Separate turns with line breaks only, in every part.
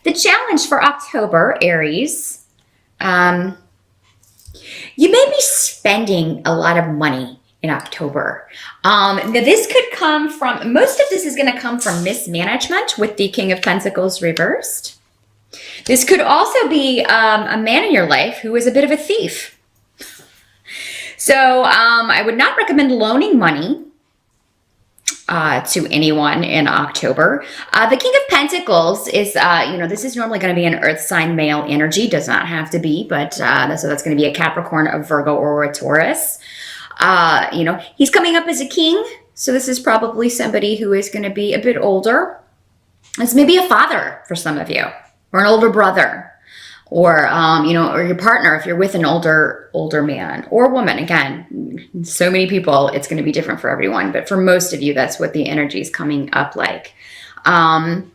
The challenge for October, Aries, you may be spending a lot of money in October. Now this could come from, most of this is going to come from mismanagement with the King of Pentacles reversed. This could also be a man in your life who is a bit of a thief. So I would not recommend loaning money to anyone in October. The King of Pentacles is, this is normally going to be an earth sign male energy. Does not have to be, but so that's going to be a Capricorn, a Virgo, or a Taurus. He's coming up as a king. So this is probably somebody who is going to be a bit older. It's maybe a father for some of you, or an older brother, or, or your partner if you're with an older man or woman. Again, so many people, it's going to be different for everyone, but for most of you, that's what the energy is coming up like. And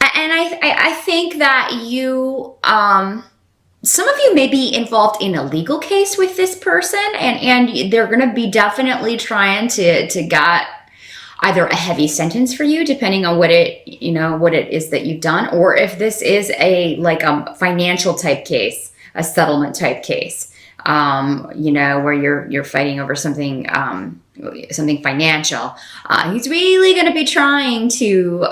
I think that you, some of you may be involved in a legal case with this person, and they're going to be definitely trying to get either a heavy sentence for you, depending on what it is that you've done, or if this is a financial type case, a settlement type case, where you're fighting over something financial. He's really going to be trying to,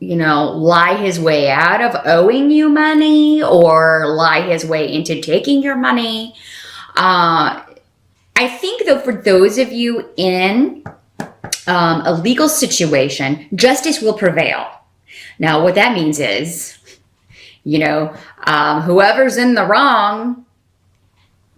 lie his way out of owing you money, or lie his way into taking your money. I think though, for those of you in a legal situation, justice will prevail. Now, what that means is, whoever's in the wrong,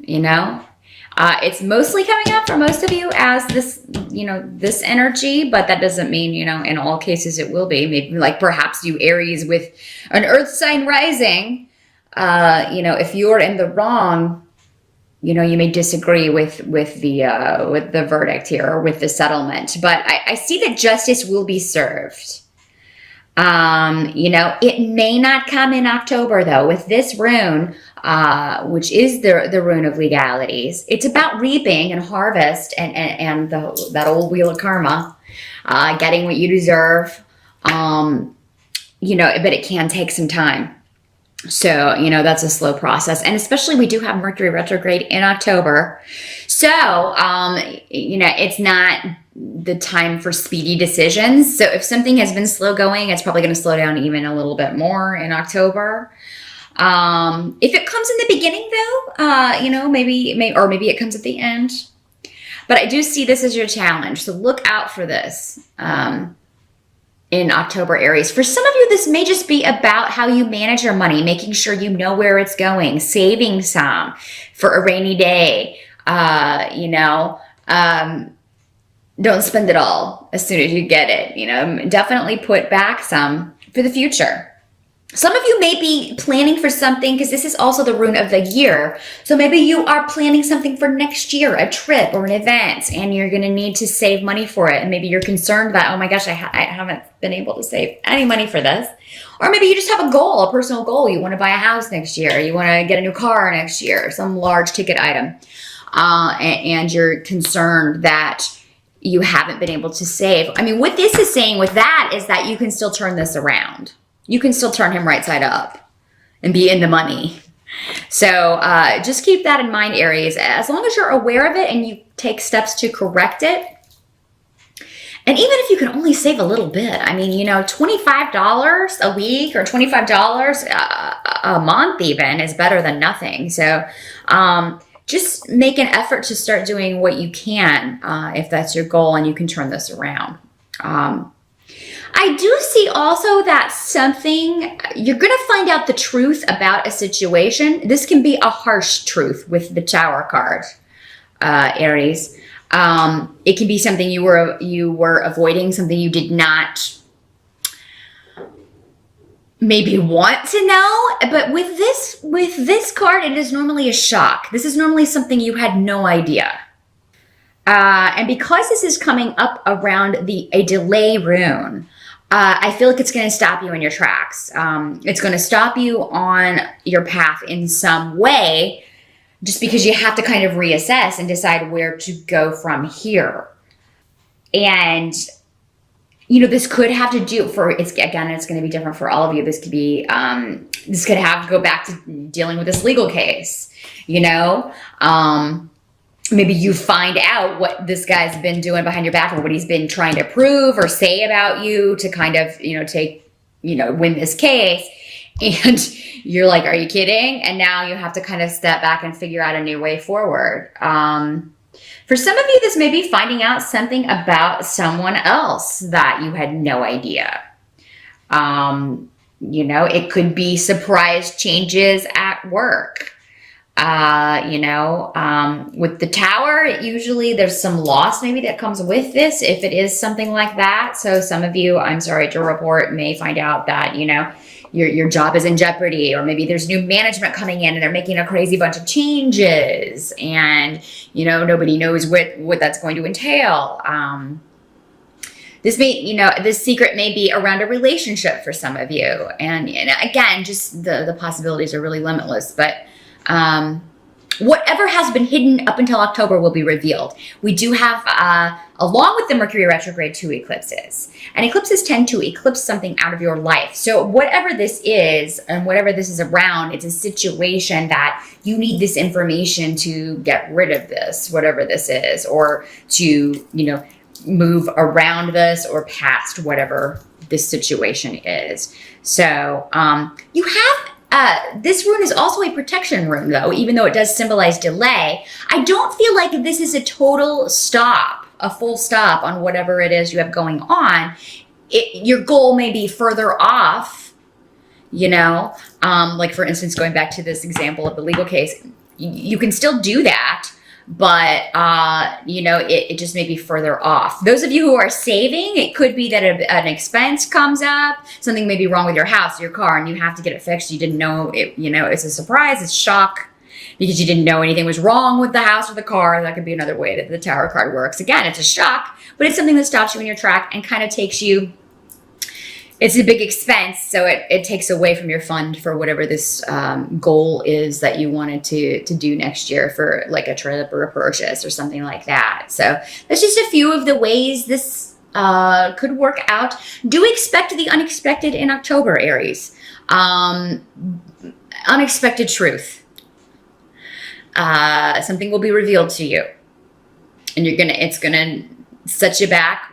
it's mostly coming up for most of you as this, this energy, but that doesn't mean, in all cases it will be. Maybe perhaps you Aries with an earth sign rising, if you're in the wrong, you may disagree with the verdict here, or with the settlement, but I see that justice will be served. It may not come in October though. With this rune, which is the rune of legalities, it's about reaping and harvest and that old wheel of karma, getting what you deserve. But it can take some time. So, that's a slow process. And especially we do have Mercury retrograde in October. So, it's not the time for speedy decisions. So if something has been slow going, it's probably going to slow down even a little bit more in October. If it comes in the beginning though, maybe it comes at the end. But I do see this as your challenge. So look out for this. In October, Aries. For some of you, this may just be about how you manage your money, making sure you know where it's going, saving some for a rainy day. Don't spend it all as soon as you get it. Definitely put back some for the future. Some of you may be planning for something, because this is also the rune of the year. So maybe you are planning something for next year, a trip or an event, and you're going to need to save money for it. And maybe you're concerned that, oh my gosh, I haven't been able to save any money for this. Or maybe you just have a goal, a personal goal. You want to buy a house next year. You want to get a new car next year, some large ticket item. And you're concerned that you haven't been able to save. I mean, what this is saying with that is that you can still turn this around. You can still turn him right side up and be in the money. So just keep that in mind, Aries. As long as you're aware of it and you take steps to correct it. And even if you can only save a little bit, I mean, $25 a week or $25 a month even is better than nothing. So just make an effort to start doing what you can if that's your goal, and you can turn this around. I do see also that you're going to find out the truth about a situation. This can be a harsh truth with the Tower card, Aries. It can be something you were avoiding, something you did not maybe want to know. But with this card, it is normally a shock. This is normally something you had no idea. And because this is coming up around a delay rune, I feel like it's going to stop you in your tracks. It's going to stop you on your path in some way, just because you have to kind of reassess and decide where to go from here. And this could have to do it's going to be different for all of you. This could be, this could have to go back to dealing with this legal case, maybe you find out what this guy's been doing behind your back or what he's been trying to prove or say about you to kind of, win this case. And you're like, are you kidding? And now you have to kind of step back and figure out a new way forward. For some of you, this may be finding out something about someone else that you had no idea. It could be surprise changes at work. With the Tower, usually there's some loss maybe that comes with this if it is something like that. So some of you, I'm sorry to report, may find out that, your job is in jeopardy, or maybe there's new management coming in and they're making a crazy bunch of changes and, nobody knows what that's going to entail. This secret may be around a relationship for some of you. And again, just the possibilities are really limitless, but whatever has been hidden up until October will be revealed. We do have, along with the Mercury retrograde, 2 eclipses. And eclipses tend to eclipse something out of your life. So whatever this is and whatever this is around, it's a situation that you need this information to get rid of this, whatever this is, or to, move around this or past whatever this situation is. So you have this rune is also a protection rune, though, even though it does symbolize delay. I don't feel like this is a total stop, a full stop on whatever it is you have going on. Your goal may be further off, like for instance, going back to this example of the legal case, you can still do that, but, it just may be further off. Those of you who are saving, it could be that an expense comes up, something may be wrong with your house, your car, and you have to get it fixed. You didn't know it, it's a surprise, it's shock because you didn't know anything was wrong with the house or the car. That could be another way that the Tower card works. Again, it's a shock, but it's something that stops you in your track and kind of takes you, it's a big expense, so it takes away from your fund for whatever this goal is that you wanted to do next year for like a trip or a purchase or something like that. So that's just a few of the ways this could work out. Do expect the unexpected in October, Aries. Unexpected truth. Something will be revealed to you, and it's gonna set you back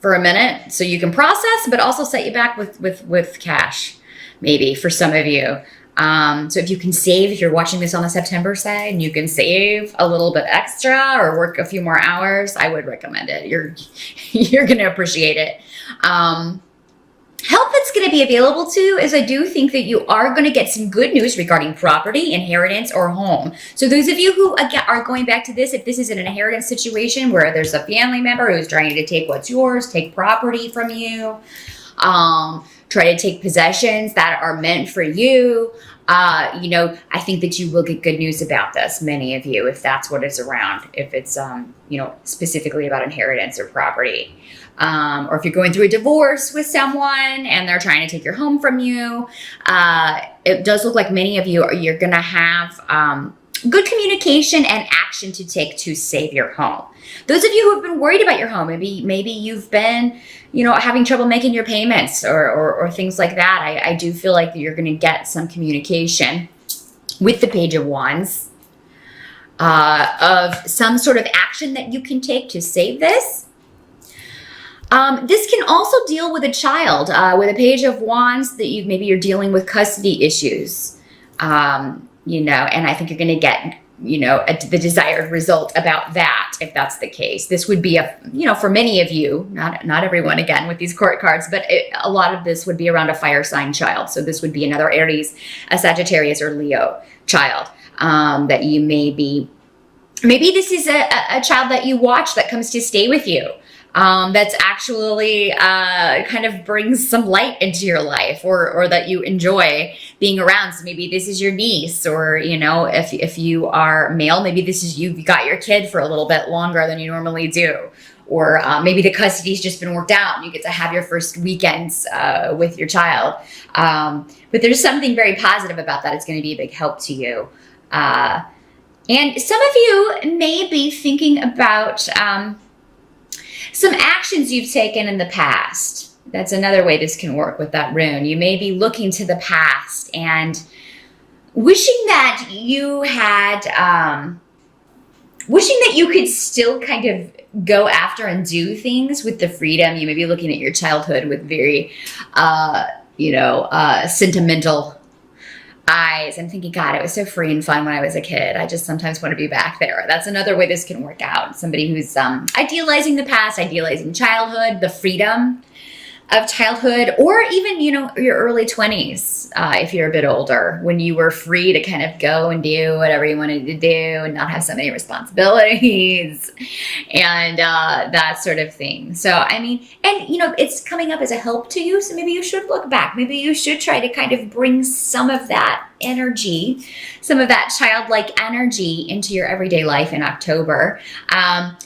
for a minute so you can process, but also set you back with cash, maybe for some of you. So if you can save, if you're watching this on the September side and you can save a little bit extra or work a few more hours, I would recommend it. You're going to appreciate it. Help that's going to be available too is I do think that you are going to get some good news regarding property, inheritance, or home. So those of you who again are going back to this, if this is an inheritance situation where there's a family member who's trying to take what's yours, take property from you, try to take possessions that are meant for you, I think that you will get good news about this, many of you, if that's what it's around, if it's, specifically about inheritance or property. Or if you're going through a divorce with someone and they're trying to take your home from you, it does look like many of you're going to have good communication and action to take to save your home. Those of you who have been worried about your home, maybe you've been, having trouble making your payments or things like that. I do feel like you're going to get some communication with the Page of Wands of some sort of action that you can take to save this. This can also deal with a child, with a Page of Wands that maybe you're dealing with custody issues, and I think you're going to get, the desired result about that, if that's the case. This would be for many of you, not everyone again with these court cards, but a lot of this would be around a fire sign child. So this would be another Aries, a Sagittarius, or Leo child, that you maybe this is a child that you watch that comes to stay with you. That's actually kind of brings some light into your life, or that you enjoy being around. So maybe this is your niece, or if you are male, maybe this is you've got your kid for a little bit longer than you normally do, or maybe the custody's just been worked out and you get to have your first weekends with your child. But there's something very positive about that. It's going to be a big help to you. And some of you may be thinking about Some actions you've taken in the past. That's another way this can work with that rune. You may be looking to the past and wishing that you had, wishing that you could still kind of go after and do things with the freedom. You may be looking at your childhood with very, sentimental eyes and thinking, God, it was so free and fun when I was a kid. I just sometimes want to be back there. That's another way this can work out. Somebody who's idealizing the past, idealizing childhood, the freedom of childhood, or even, your early 20s, if you're a bit older, when you were free to kind of go and do whatever you wanted to do and not have so many responsibilities and that sort of thing. So, I mean, and, it's coming up as a help to you. So maybe you should look back. Maybe you should try to kind of bring some of that energy, some of that childlike energy into your everyday life in October.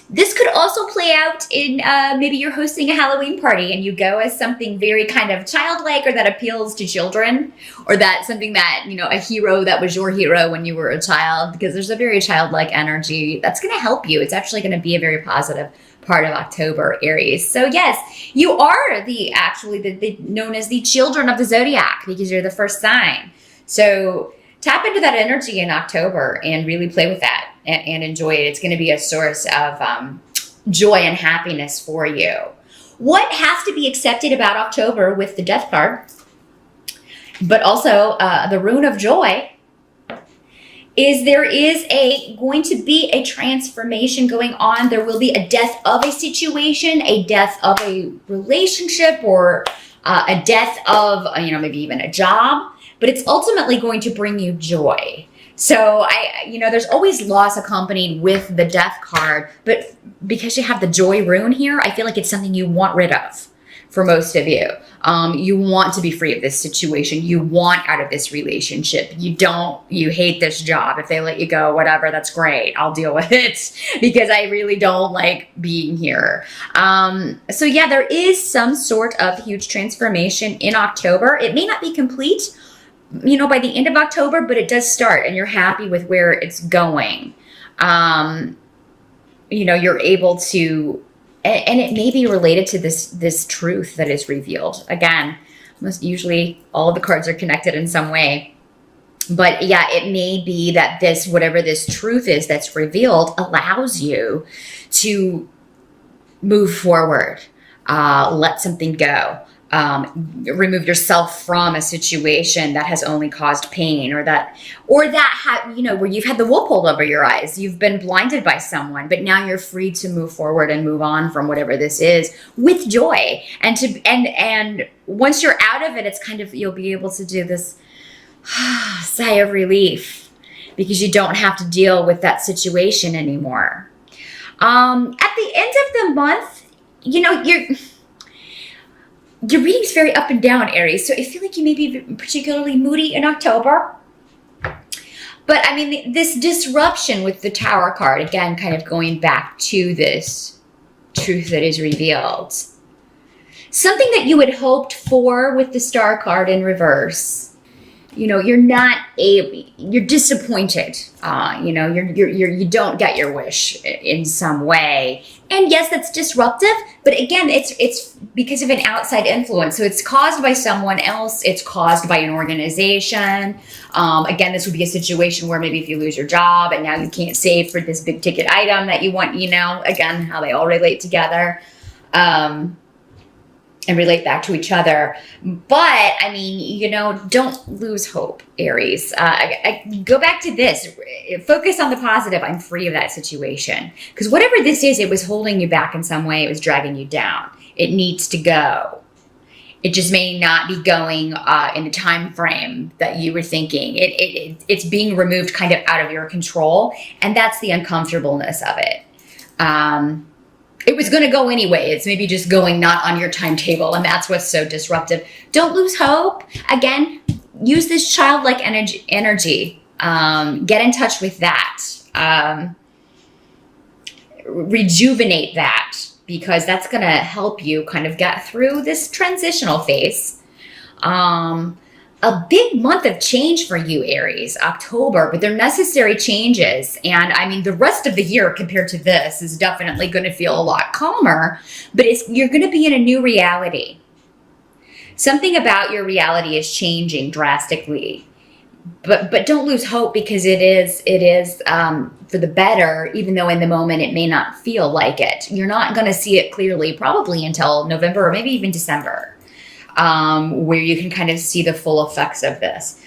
This could also play out in maybe you're hosting a Halloween party and you go as something very kind of childlike or that appeals to children, or that something that, a hero that was your hero when you were a child, because there's a very childlike energy that's going to help you. It's actually going to be a very positive part of October, Aries. So yes, you are the known as the children of the zodiac because you're the first sign. So tap into that energy in October and really play with that and enjoy it. It's going to be a source of joy and happiness for you. What has to be accepted about October with the Death card, but also the Rune of Joy, is there is going to be a transformation going on. There will be a death of a situation, a death of a relationship, or a death of, maybe even a job. But it's ultimately going to bring you joy. So there's always loss accompanied with the Death card, but because you have the Joy rune here, I feel like it's something you want rid of for most of you. You want to be free of this situation. You want out of this relationship. You hate this job. If they let you go, whatever, that's great. I'll deal with it because I really don't like being here. So yeah, there is some sort of huge transformation in October. It may not be complete, by the end of October, but it does start and you're happy with where it's going. You're able to, and it may be related to this truth that is revealed. Again, most usually all of the cards are connected in some way. But yeah, it may be that whatever this truth is that's revealed allows you to move forward, let something go. Remove yourself from a situation that has only caused pain, or where you've had the wool pulled over your eyes, you've been blinded by someone, but now you're free to move forward and move on from whatever this is with joy. And once you're out of it, it's kind of, you'll be able to do this sigh of relief because you don't have to deal with that situation anymore. At the end of the month, your reading's very up and down, Aries. So I feel like you may be particularly moody in October. But I mean, this disruption with the Tower card, again, kind of going back to this truth that is revealed. Something that you had hoped for with the Star card in reverse. You're disappointed. You don't get your wish in some way. And yes, that's disruptive, but again, it's because of an outside influence. So it's caused by someone else. It's caused by an organization. Again, this would be a situation where maybe if you lose your job and now you can't save for this big ticket item that you want, again, how they all relate together. And relate back to each other. But I mean, don't lose hope, Aries. I go back to this. Focus on the positive. I'm free of that situation. Because whatever this is, it was holding you back in some way. It was dragging you down. It needs to go. It just may not be going in the time frame that you were thinking. It's being removed kind of out of your control. And that's the uncomfortableness of it. It was going to go anyway. It's maybe just going not on your timetable. And that's what's so disruptive. Don't lose hope. Again, use this childlike energy. Get in touch with that. Rejuvenate that, because that's going to help you kind of get through this transitional phase. a big month of change for you, Aries, October, but they're necessary changes. And I mean, the rest of the year compared to this is definitely going to feel a lot calmer, but you're going to be in a new reality. Something about your reality is changing drastically. But don't lose hope, because it is for the better, even though in the moment it may not feel like it. You're not going to see it clearly probably until November or maybe even December, where you can kind of see the full effects of this.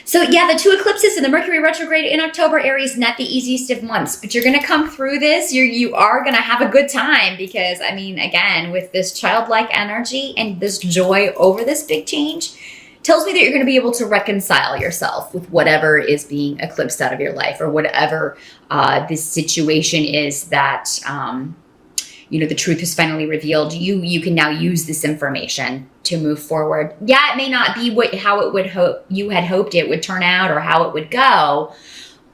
So yeah, the 2 eclipses and the Mercury retrograde in October, Aries, not the easiest of months, but you're going to come through this. You are going to have a good time, because I mean, again, with this childlike energy and this joy over this big change, tells me that you're going to be able to reconcile yourself with whatever is being eclipsed out of your life, or whatever this situation is that, the truth is finally revealed. You can now use this information to move forward. Yeah, it may not be how it would you had hoped it would turn out, or how it would go,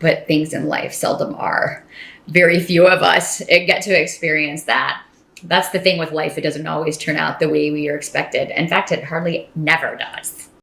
but things in life seldom are. Very few of us get to experience that. That's the thing with life. It doesn't always turn out the way we are expected. In fact, it hardly never does.